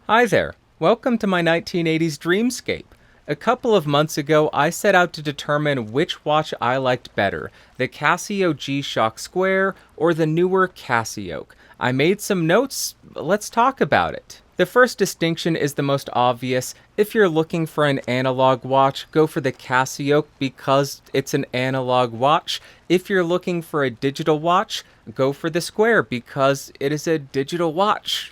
Hi there. Welcome to my 1980s dreamscape. A couple of months ago, I set out to determine which watch I liked better, the Casio G-Shock Square or the newer Casioak. I made some notes. Let's talk about it. The first distinction is the most obvious. If you're looking for an analog watch, go for the Casioak because it's an analog watch. If you're looking for a digital watch, go for the Square because it is a digital watch.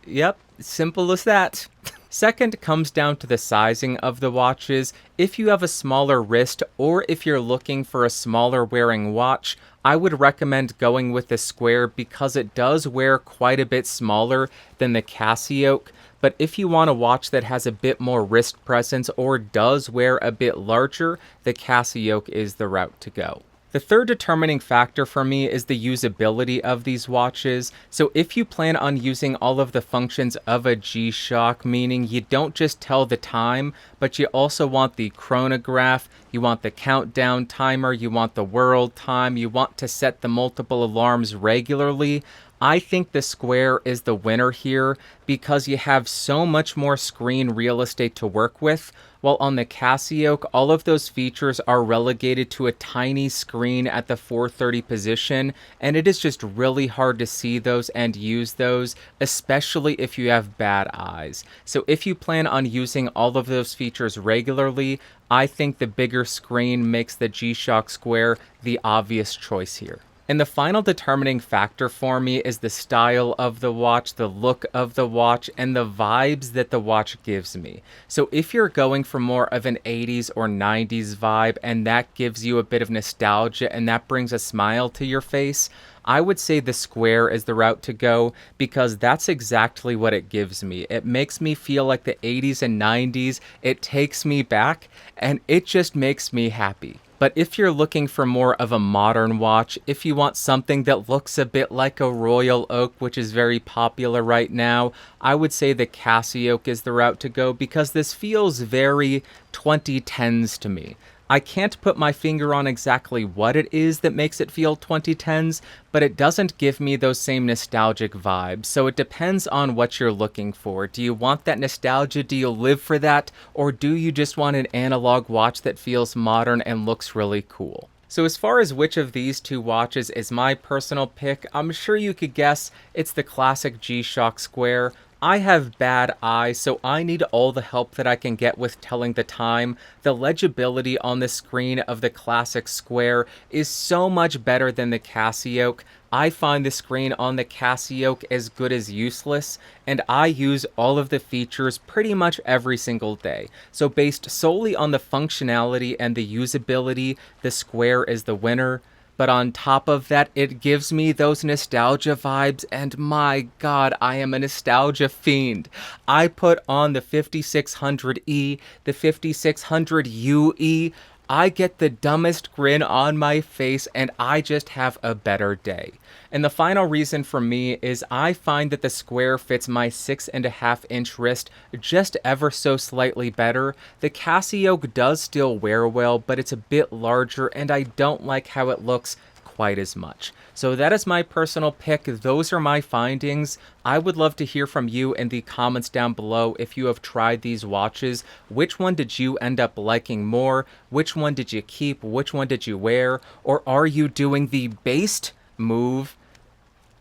Yep, simple as that. Second comes down to the sizing of the watches. If you have a smaller wrist or if you're looking for a smaller wearing watch, I would recommend going with the Square because it does wear quite a bit smaller than the Casioak. But if you want a watch that has a bit more wrist presence or does wear a bit larger, the Casioak is the route to go. The third determining factor for me is the usability of these watches. So if you plan on using all of the functions of a G-Shock, meaning you don't just tell the time, but you also want the chronograph, you want the countdown timer, you want the world time, you want to set the multiple alarms regularly, I think the Square is the winner here because you have so much more screen real estate to work with, while on the Casioak, all of those features are relegated to a tiny screen at the 430 position, and it is just really hard to see those and use those, especially if you have bad eyes. So if you plan on using all of those features regularly, I think the bigger screen makes the G-Shock Square the obvious choice here. And the final determining factor for me is the style of the watch, the look of the watch, and the vibes that the watch gives me. So if you're going for more of an 80s or 90s vibe and that gives you a bit of nostalgia and that brings a smile to your face, I would say the Square is the route to go because that's exactly what it gives me. It makes me feel like the 80s and 90s, it takes me back, and it just makes me happy. But if you're looking for more of a modern watch, if you want something that looks a bit like a Royal Oak, which is very popular right now, I would say the Casioak is the route to go because this feels very 2010s to me. I can't put my finger on exactly what it is that makes it feel 2010s, but it doesn't give me those same nostalgic vibes, so it depends on what you're looking for. Do you want that nostalgia? Do you live for that? Or do you just want an analog watch that feels modern and looks really cool? So as far as which of these two watches is my personal pick, I'm sure you could guess it's the classic G-Shock Square. I have bad eyes, so I need all the help that I can get with telling the time. The legibility on the screen of the classic Square is so much better than the Casioak. I find the screen on the Casioak as good as useless, and I use all of the features pretty much every single day. So based solely on the functionality and the usability, the Square is the winner. But on top of that, it gives me those nostalgia vibes, and my god, I am a nostalgia fiend. I put on the 5600E, the 5600UE, I get the dumbest grin on my face, and I just have a better day. And the final reason for me is I find that the Square fits my 6.5-inch wrist just ever so slightly better. The Casioak does still wear well, but it's a bit larger, and I don't like how it looks quite as much. So that is my personal pick. Those are my findings. I would love to hear from you in the comments down below if you have tried these watches. Which one did you end up liking more? Which one did you keep? Which one did you wear? Or are you doing the based move?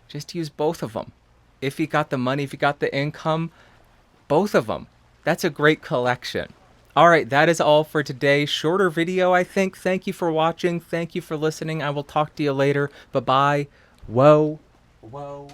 Just use both of them. If you got the money, if you got the income, both of them. That's a great collection. Alright, that is all for today. Shorter video, I think. Thank you for watching. Thank you for listening. I will talk to you later. Bye-bye. Whoa. Whoa.